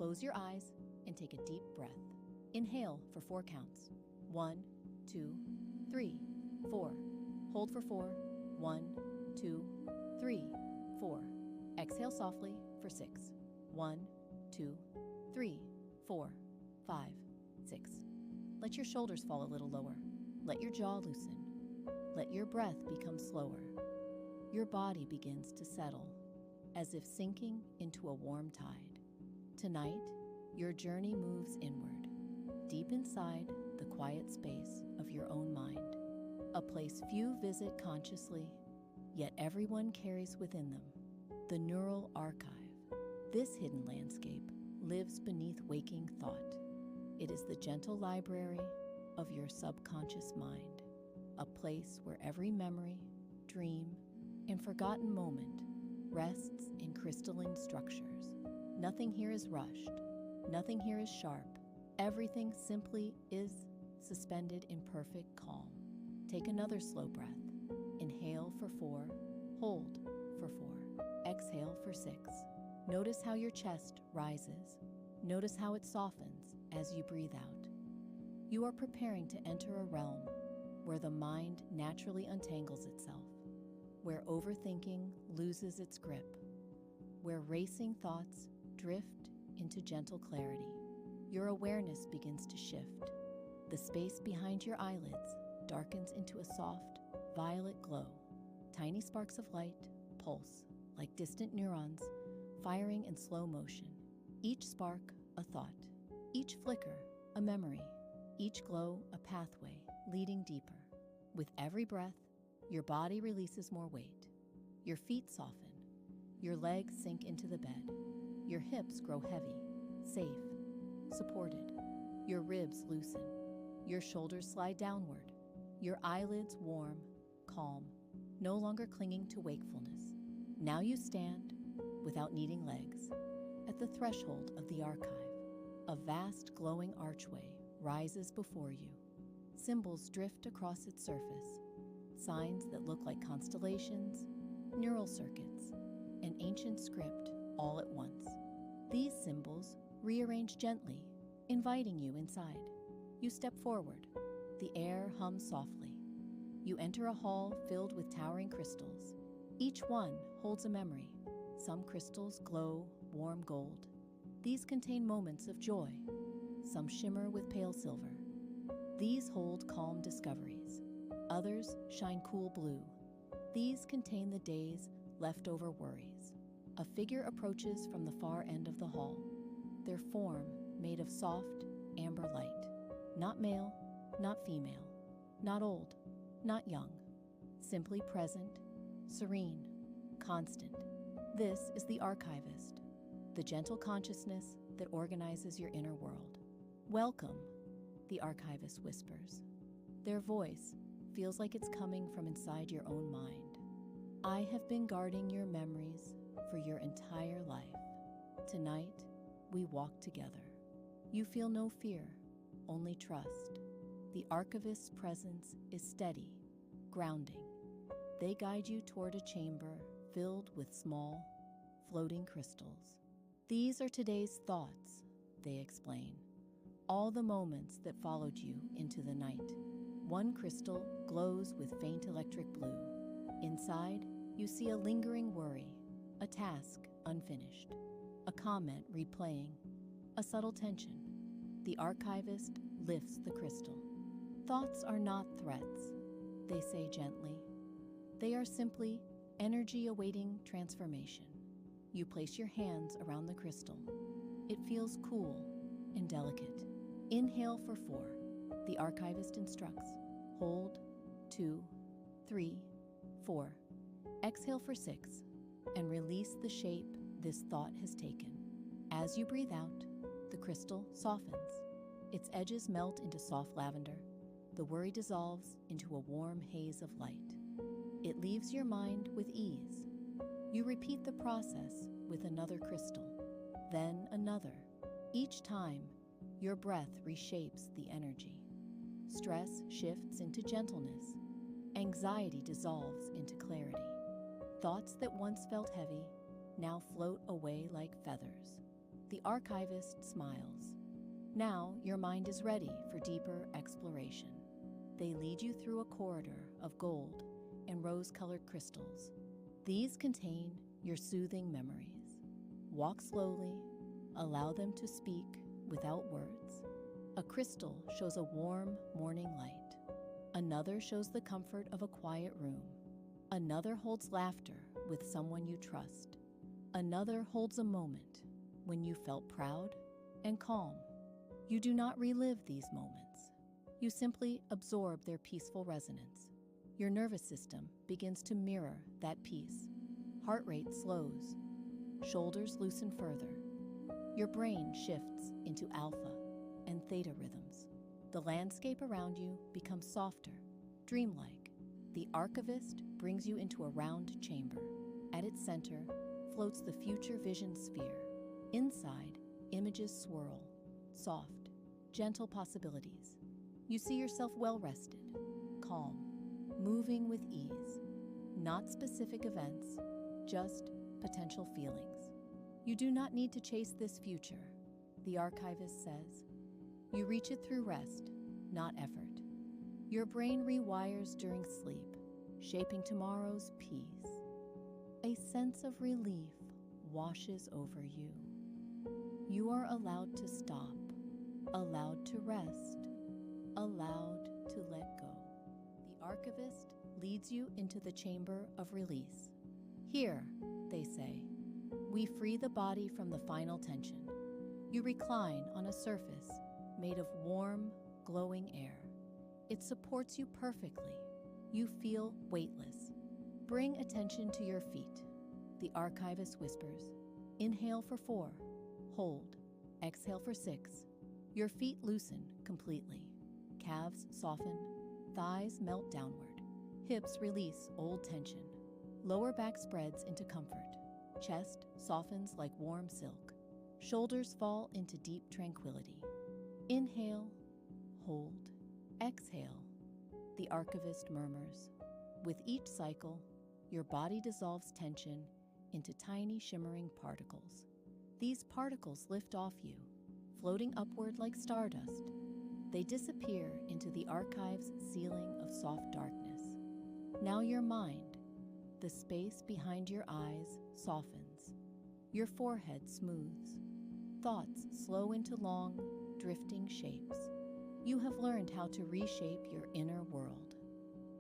close your eyes and take a deep breath. Inhale for 4 counts. 1, 2, 3, 4. Hold for 4. 1, 2, 3, 4. Exhale softly for 6. 1, 2, 3, 4, 5, 6. Let your shoulders fall a little lower. Let your jaw loosen. Let your breath become slower. Your body begins to settle, as if sinking into a warm tide. Tonight, your journey moves inward, deep inside the quiet space of your own mind, a place few visit consciously, yet everyone carries within them the neural archive. This hidden landscape lives beneath waking thought. It is the gentle library of your subconscious mind, a place where every memory, dream, and forgotten moment rests in crystalline structures. Nothing here is rushed. Nothing here is sharp. Everything simply is suspended in perfect calm. Take another slow breath. Inhale for 4. Hold for 4. Exhale for 6. Notice how your chest rises. Notice how it softens as you breathe out. You are preparing to enter a realm where the mind naturally untangles itself, where overthinking loses its grip, where racing thoughts drift into gentle clarity. Your awareness begins to shift. The space behind your eyelids darkens into a soft, violet glow. Tiny sparks of light pulse like distant neurons firing in slow motion. Each spark, a thought. Each flicker, a memory. Each glow, a pathway leading deeper. With every breath, your body releases more weight. Your feet soften. Your legs sink into the bed. Your hips grow heavy, safe, supported. Your ribs loosen. Your shoulders slide downward. Your eyelids warm, calm, no longer clinging to wakefulness. Now you stand, without needing legs, at the threshold of the archive. A vast glowing archway rises before you. Symbols drift across its surface, signs that look like constellations, neural circuits, an ancient script all at once. These symbols rearrange gently, inviting you inside. You step forward. The air hums softly. You enter a hall filled with towering crystals. Each one holds a memory. Some crystals glow warm gold. These contain moments of joy. Some shimmer with pale silver. These hold calm discoveries. Others shine cool blue. These contain the day's leftover worries. A figure approaches from the far end of the hall, their form made of soft, amber light. Not male, not female, not old, not young. Simply present, serene, constant. This is the archivist, the gentle consciousness that organizes your inner world. Welcome, the archivist whispers. Their voice feels like it's coming from inside your own mind. I have been guarding your memories for your entire life. Tonight, we walk together. You feel no fear, only trust. The archivist's presence is steady, grounding. They guide you toward a chamber filled with small, floating crystals. These are today's thoughts, they explain. All the moments that followed you into the night. One crystal glows with faint electric blue. Inside, you see a lingering worry, a task unfinished, a comment replaying, a subtle tension. The archivist lifts the crystal. Thoughts are not threats, they say gently. They are simply energy awaiting transformation. You place your hands around the crystal. It feels cool and delicate. Inhale for 4. The archivist instructs. Hold, 2, 3, 4. Exhale for 6 and release the shape this thought has taken. As you breathe out, the crystal softens. Its edges melt into soft lavender. The worry dissolves into a warm haze of light. It leaves your mind with ease. You repeat the process with another crystal, then another. Each time, your breath reshapes the energy. Stress shifts into gentleness. Anxiety dissolves into clarity. Thoughts that once felt heavy now float away like feathers. The archivist smiles. Now your mind is ready for deeper exploration. They lead you through a corridor of gold and rose-colored crystals. These contain your soothing memories. Walk slowly, allow them to speak without words. A crystal shows a warm morning light. Another shows the comfort of a quiet room. Another holds laughter with someone you trust. Another holds a moment when you felt proud and calm. You do not relive these moments. You simply absorb their peaceful resonance. Your nervous system begins to mirror that peace. Heart rate slows. Shoulders loosen further. Your brain shifts into alpha and theta rhythms. The landscape around you becomes softer, dreamlike. The archivist brings you into a round chamber. At its center floats the future vision sphere. Inside, images swirl, soft, gentle possibilities. You see yourself well-rested, calm, moving with ease. Not specific events, just potential feelings. You do not need to chase this future, the archivist says. You reach it through rest, not effort. Your brain rewires during sleep, shaping tomorrow's peace. A sense of relief washes over you. You are allowed to stop, allowed to rest, allowed to let go. The archivist leads you into the chamber of release. Here, they say, we free the body from the final tension. You recline on a surface made of warm, glowing air. It supports you perfectly. You feel weightless. Bring attention to your feet. The archivist whispers. Inhale for 4. Hold. Exhale for 6. Your feet loosen completely. Calves soften. Thighs melt downward. Hips release old tension. Lower back spreads into comfort. Chest softens like warm silk. Shoulders fall into deep tranquility. Inhale. Hold. Exhale. The archivist murmurs. With each cycle, your body dissolves tension into tiny shimmering particles. These particles lift off you, floating upward like stardust. They disappear into the archive's ceiling of soft darkness. Now your mind, the space behind your eyes, softens. Your forehead smooths. Thoughts slow into long, drifting shapes. You have learned how to reshape your inner world.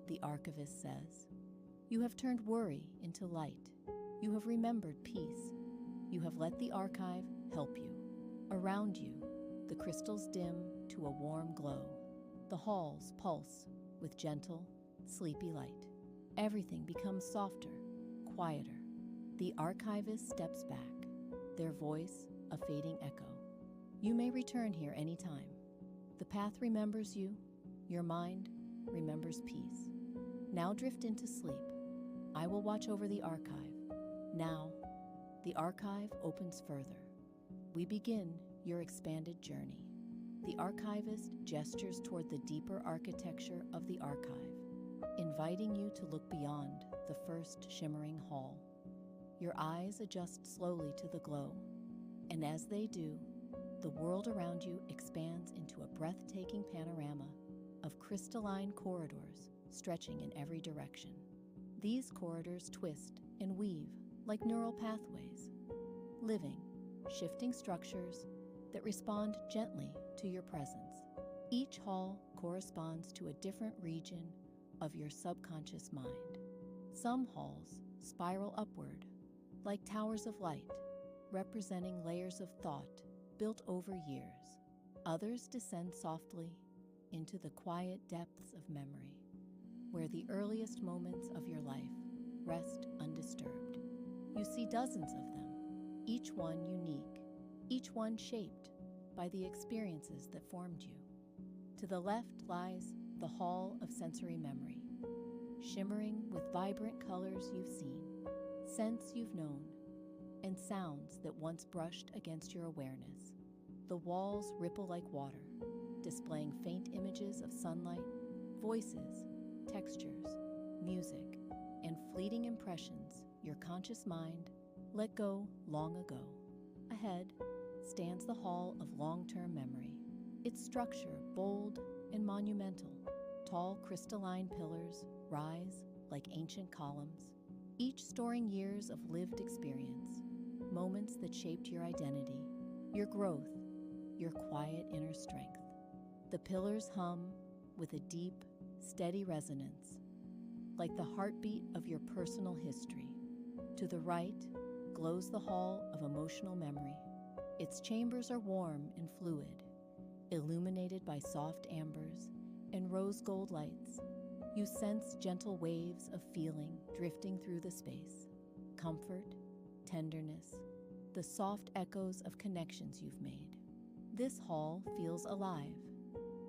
The archivist says, you have turned worry into light. You have remembered peace. You have let the archive help you. Around you, the crystals dim to a warm glow. The halls pulse with gentle, sleepy light. Everything becomes softer, quieter. The archivist steps back, their voice a fading echo. You may return here anytime. The path remembers you. Your mind remembers peace. Now drift into sleep. I will watch over the archive. Now, the archive opens further. We begin your expanded journey. The archivist gestures toward the deeper architecture of the archive, inviting you to look beyond the first shimmering hall. Your eyes adjust slowly to the glow, and as they do, the world around you expands into a breathtaking panorama of crystalline corridors stretching in every direction. These corridors twist and weave like neural pathways, living, shifting structures that respond gently to your presence. Each hall corresponds to a different region of your subconscious mind. Some halls spiral upward, like towers of light, representing layers of thought built over years. Others descend softly into the quiet depths of memory, where the earliest moments of your life rest undisturbed. You see dozens of them, each one unique, each one shaped by the experiences that formed you. To the left lies the Hall of Sensory Memory, shimmering with vibrant colors you've seen, scents you've known, and sounds that once brushed against your awareness. The walls ripple like water, displaying faint images of sunlight, voices, textures, music, and fleeting impressions your conscious mind let go long ago. Ahead, stands the Hall of Long-Term Memory. Its structure bold and monumental. Tall crystalline pillars rise like ancient columns, each storing years of lived experience, moments that shaped your identity, your growth, your quiet inner strength. The pillars hum with a deep, steady resonance, like the heartbeat of your personal history. To the right glows the Hall of Emotional Memory. Its chambers are warm and fluid, illuminated by soft ambers and rose gold lights. You sense gentle waves of feeling drifting through the space. Comfort, tenderness, the soft echoes of connections you've made. This hall feels alive,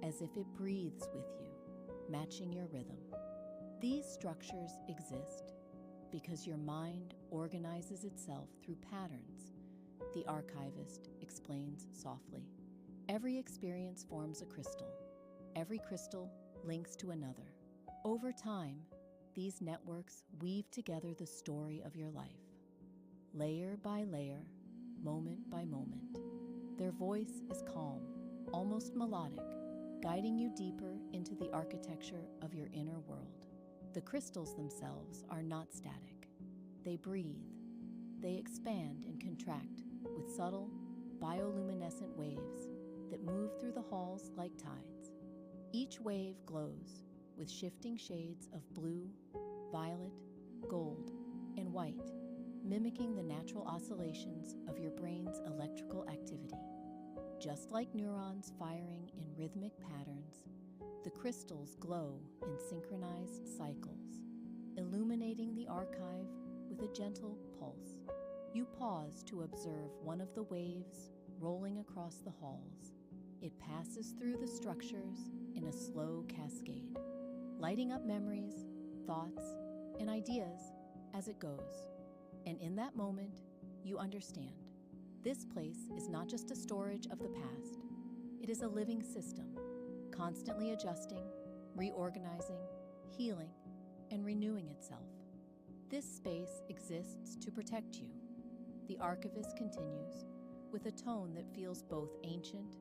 as if it breathes with you, matching your rhythm. These structures exist because your mind organizes itself through patterns, the archivist explains softly. Every experience forms a crystal. Every crystal links to another. Over time, these networks weave together the story of your life. Layer by layer, moment by moment. Their voice is calm, almost melodic, guiding you deeper into the architecture of your inner world. The crystals themselves are not static. They breathe. They expand and contract with subtle, bioluminescent waves that move through the halls like tides. Each wave glows with shifting shades of blue, violet, gold, and white, mimicking the natural oscillations of your brain's electrical activity. Just like neurons firing in rhythmic patterns, the crystals glow in synchronized cycles, illuminating the archive with a gentle pulse. You pause to observe one of the waves rolling across the halls. It passes through the structures in a slow cascade, lighting up memories, thoughts, and ideas as it goes. And in that moment, you understand. This place is not just a storage of the past. It is a living system, constantly adjusting, reorganizing, healing, and renewing itself. This space exists to protect you. The archivist continues, with a tone that feels both ancient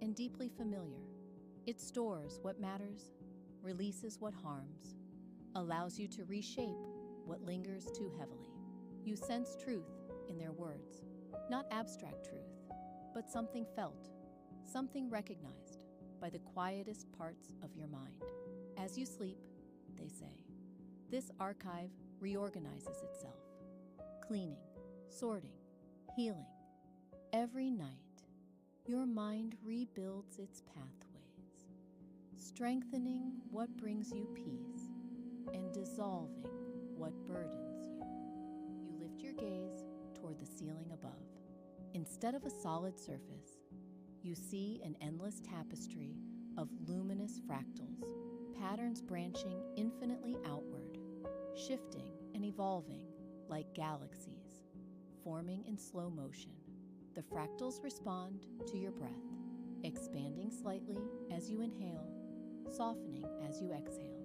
and deeply familiar. It stores what matters, releases what harms, allows you to reshape what lingers too heavily. You sense truth in their words, not abstract truth, but something felt, something recognized by the quietest parts of your mind. As you sleep, they say, this archive reorganizes itself, cleaning, sorting, healing. Every night, your mind rebuilds its pathways, strengthening what brings you peace and dissolving what burdens you. You lift your gaze toward the ceiling above. Instead of a solid surface, you see an endless tapestry of luminous fractals, patterns branching infinitely outward, shifting and evolving like galaxies, forming in slow motion. The fractals respond to your breath, expanding slightly as you inhale, softening as you exhale.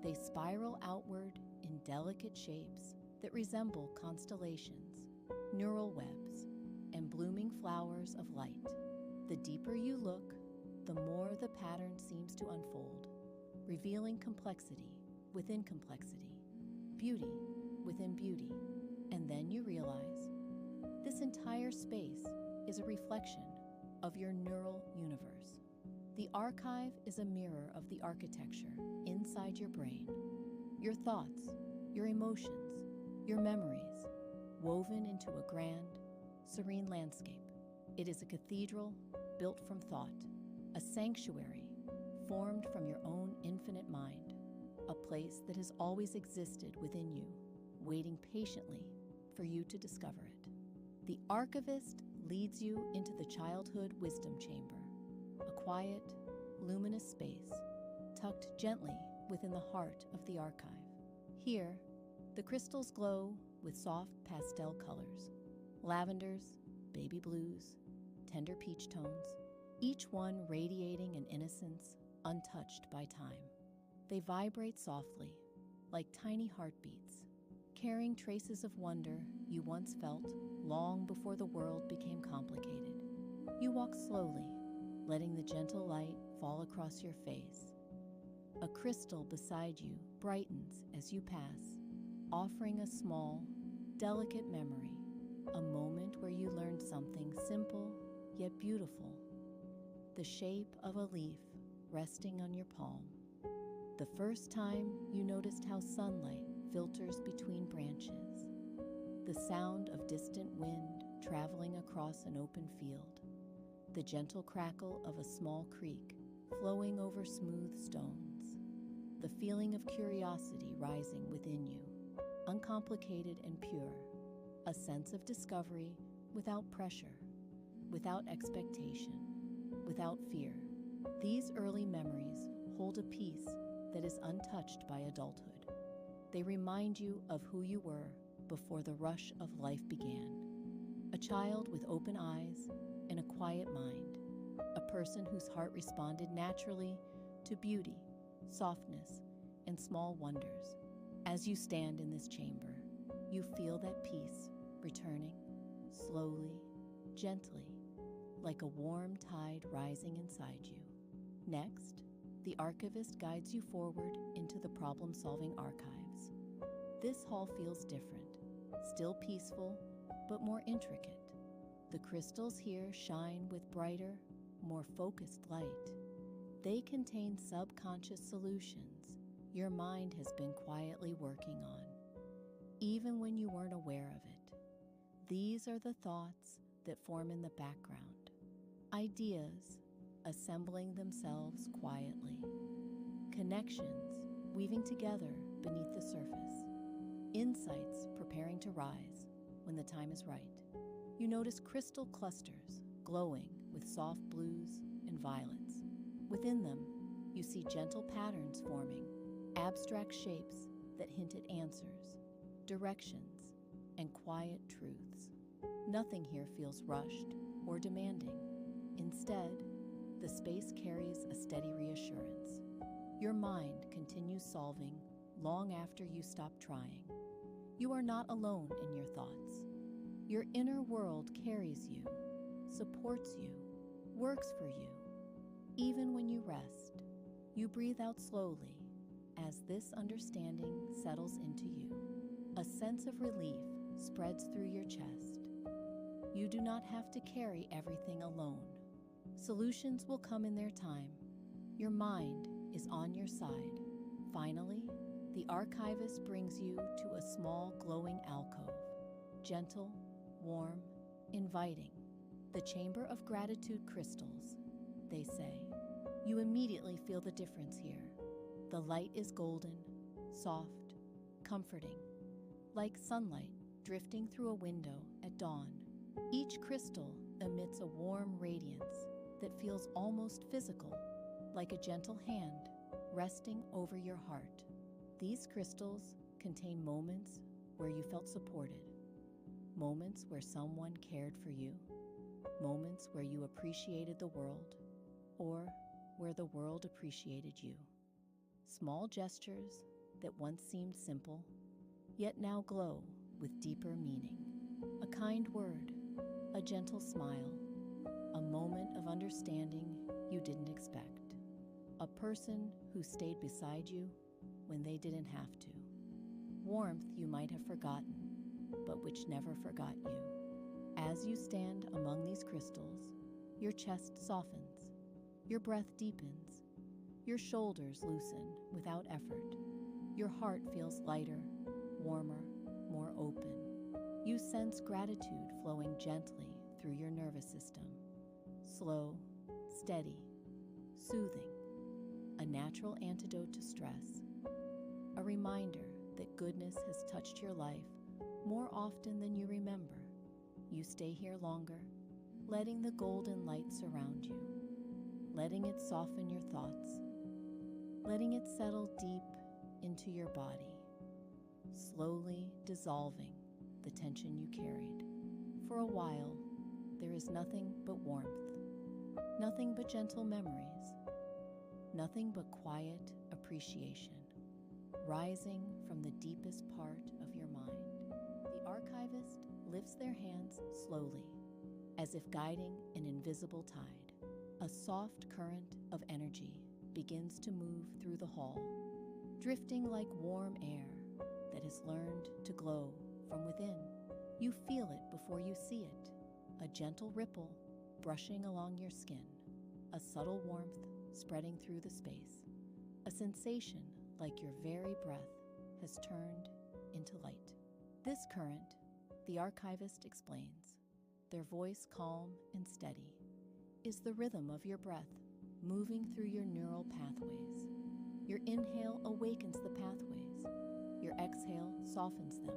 They spiral outward in delicate shapes that resemble constellations, neural webs, and blooming flowers of light. The deeper you look, the more the pattern seems to unfold, revealing complexity within complexity, beauty within beauty. And then you realize this entire space is a reflection of your neural universe. The archive is a mirror of the architecture inside your brain. Your thoughts, your emotions, your memories, woven into a grand, serene landscape. It is a cathedral built from thought, a sanctuary formed from your own infinite mind, a place that has always existed within you, waiting patiently for you to discover it. The archivist leads you into the childhood wisdom chamber, a quiet, luminous space tucked gently within the heart of the archive. Here, the crystals glow with soft pastel colors, lavenders, baby blues, tender peach tones, each one radiating an innocence untouched by time. They vibrate softly, like tiny heartbeats, carrying traces of wonder you once felt long before the world became complicated. You walk slowly, letting the gentle light fall across your face. A crystal beside you brightens as you pass, offering a small, delicate memory, a moment where you learned something simple yet beautiful. The shape of a leaf resting on your palm. The first time you noticed how sunlight filters between branches. The sound of distant wind traveling across an open field. The gentle crackle of a small creek flowing over smooth stones. The feeling of curiosity rising within you, uncomplicated and pure. A sense of discovery without pressure, without expectation, without fear. These early memories hold a peace that is untouched by adulthood. They remind you of who you were before the rush of life began. A child with open eyes and a quiet mind. A person whose heart responded naturally to beauty, softness, and small wonders. As you stand in this chamber, you feel that peace returning, slowly, gently, like a warm tide rising inside you. Next, the archivist guides you forward into the problem-solving archives. This hall feels different, still peaceful, but more intricate. The crystals here shine with brighter, more focused light. They contain subconscious solutions your mind has been quietly working on, even when you weren't aware of it. These are the thoughts that form in the background, ideas assembling themselves quietly, connections weaving together beneath the surface, insights preparing to rise when the time is right. You notice crystal clusters glowing with soft blues and violets. Within them, you see gentle patterns forming, abstract shapes that hint at answers, directions, and quiet truths. Nothing here feels rushed or demanding. Instead, the space carries a steady reassurance. Your mind continues solving long after you stop trying. You are not alone in your thoughts. Your inner world carries you, supports you, works for you. Even when you rest, you breathe out slowly as this understanding settles into you. A sense of relief spreads through your chest. You do not have to carry everything alone. Solutions will come in their time. Your mind is on your side. Finally, the archivist brings you to a small glowing alcove, gentle, warm, inviting. The chamber of gratitude crystals, they say. You immediately feel the difference here. The light is golden, soft, comforting, like sunlight drifting through a window at dawn. Each crystal emits a warm radiance that feels almost physical, like a gentle hand resting over your heart. These crystals contain moments where you felt supported, moments where someone cared for you, moments where you appreciated the world, or where the world appreciated you. Small gestures that once seemed simple, yet now glow with deeper meaning. A kind word, a gentle smile, a moment of understanding you didn't expect. A person who stayed beside you when they didn't have to. Warmth you might have forgotten, but which never forgot you. As you stand among these crystals, your chest softens, your breath deepens, your shoulders loosen without effort. Your heart feels lighter, warmer, more open. You sense gratitude flowing gently through your nervous system. Slow, steady, soothing. A natural antidote to stress. A reminder that goodness has touched your life more often than you remember. You stay here longer, letting the golden light surround you, letting it soften your thoughts, letting it settle deep into your body, slowly dissolving the tension you carried. For a while, there is nothing but warmth, nothing but gentle memories, nothing but quiet appreciation, rising from the deepest part of your mind. The archivist lifts their hands slowly, as if guiding an invisible tide. A soft current of energy begins to move through the hall, drifting like warm air that has learned to glow from within. You feel it before you see it, a gentle ripple brushing along your skin, a subtle warmth spreading through the space, a sensation like your very breath has turned into light. This current, the archivist explains, their voice calm and steady, is the rhythm of your breath moving through your neural pathways. Your inhale awakens the pathways. Your exhale softens them.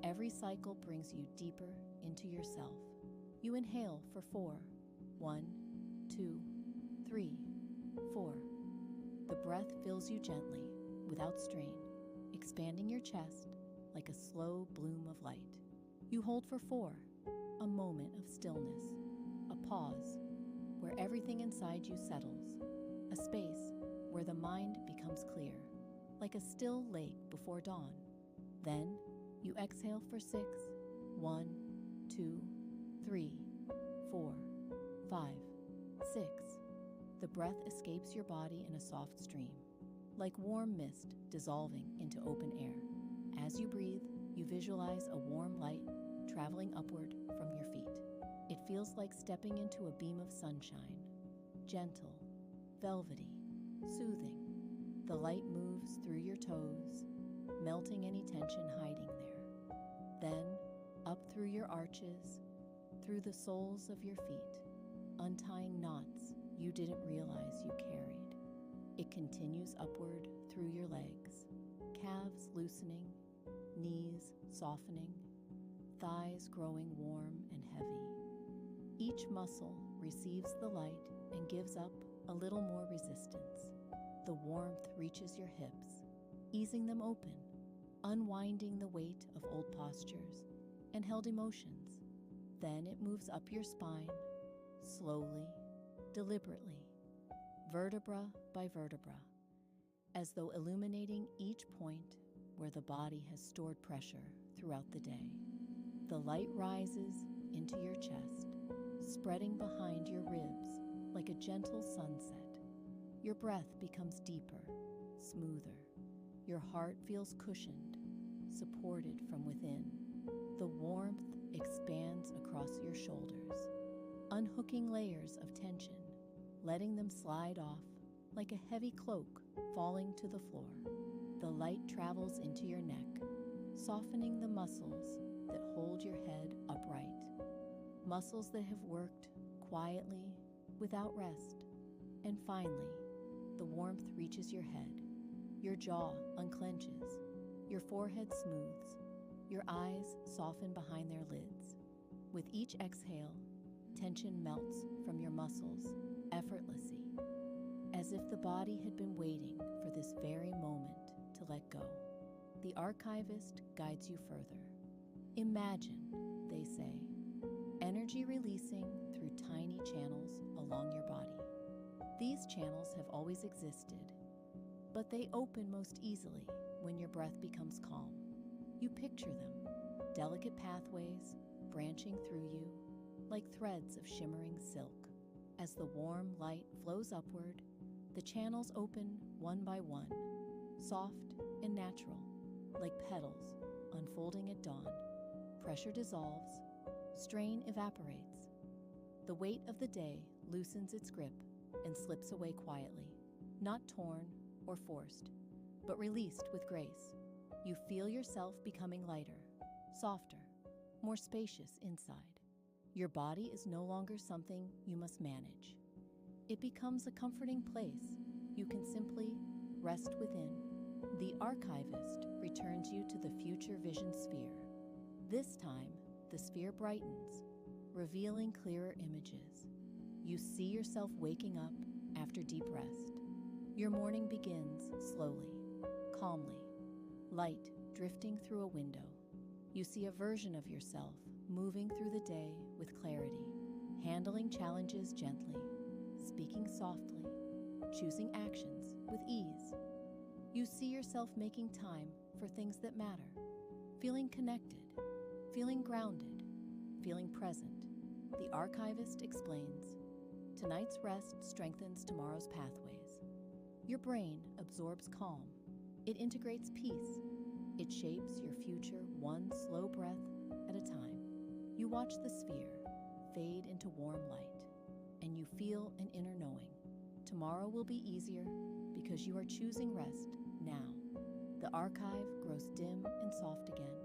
Every cycle brings you deeper into yourself. You inhale for 4. 1, 2, 3, 4. The breath fills you gently, without strain, expanding your chest like a slow bloom of light. You hold for 4, a moment of stillness, a pause where everything inside you settles, a space where the mind becomes clear, like a still lake before dawn. Then you exhale for 6. 1, 2, 3, 4, 5, 6. The breath escapes your body in a soft stream, like warm mist dissolving into open air. As you breathe, you visualize a warm light traveling upward from your feet. It feels like stepping into a beam of sunshine, gentle, velvety, soothing. The light moves through your toes, melting any tension hiding there. Then, up through your arches, through the soles of your feet, untying knots you didn't realize you carried. It continues upward through your legs, calves loosening, knees softening, thighs growing warm and heavy. Each muscle receives the light and gives up a little more resistance. The warmth reaches your hips, easing them open, unwinding the weight of old postures and held emotions. Then it moves up your spine, slowly, deliberately, vertebra by vertebra, as though illuminating each point where the body has stored pressure throughout the day. The light rises into your chest, spreading behind your ribs like a gentle sunset. Your breath becomes deeper, smoother. Your heart feels cushioned, supported from within. The warmth expands across your shoulders, unhooking layers of tension, letting them slide off like a heavy cloak falling to the floor. The light travels into your neck, softening the muscles that hold your head upright, muscles that have worked quietly without rest. And finally, the warmth reaches your head. Your jaw unclenches, your forehead smooths, your eyes soften behind their lids. With each exhale, tension melts from your muscles effortlessly, as if the body had been waiting for this very moment to let go. The archivist guides you further. Imagine, they say, energy releasing through tiny channels along your body. These channels have always existed, but they open most easily when your breath becomes calm. You picture them, delicate pathways branching through you like threads of shimmering silk. As the warm light flows upward, the channels open one by one, soft and natural, like petals unfolding at dawn. Pressure dissolves, strain evaporates. The weight of the day loosens its grip and slips away quietly, not torn or forced, but released with grace. You feel yourself becoming lighter, softer, more spacious inside. Your body is no longer something you must manage. It becomes a comforting place you can simply rest within. The archivist returns you to the future vision sphere. This time, the sphere brightens, revealing clearer images. You see yourself waking up after deep rest. Your morning begins slowly, calmly, light drifting through a window. You see a version of yourself moving through the day with clarity, handling challenges gently, speaking softly, choosing actions with ease. You see yourself making time for things that matter, feeling connected, feeling grounded. feeling present, the archivist explains, tonight's rest strengthens tomorrow's pathways. Your brain absorbs calm. It integrates peace. It shapes your future one slow breath at a time. You watch the sphere fade into warm light, and you feel an inner knowing. Tomorrow will be easier because you are choosing rest now. The archive grows dim and soft again.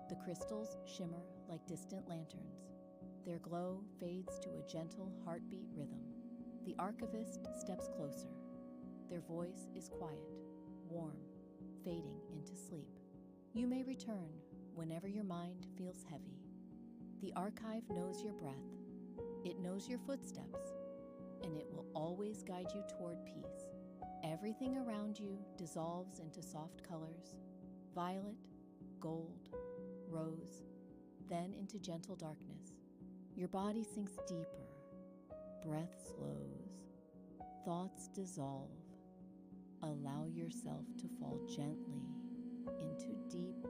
The crystals shimmer like distant lanterns. Their glow fades to a gentle heartbeat rhythm. The archivist steps closer. Their voice is quiet, warm, fading into sleep. You may return whenever your mind feels heavy. The archive knows your breath. It knows your footsteps, and it will always guide you toward peace. Everything around you dissolves into soft colors, violet, gold, rose, then into gentle darkness. Your body sinks deeper, breath slows, thoughts dissolve. Allow yourself to fall gently into deep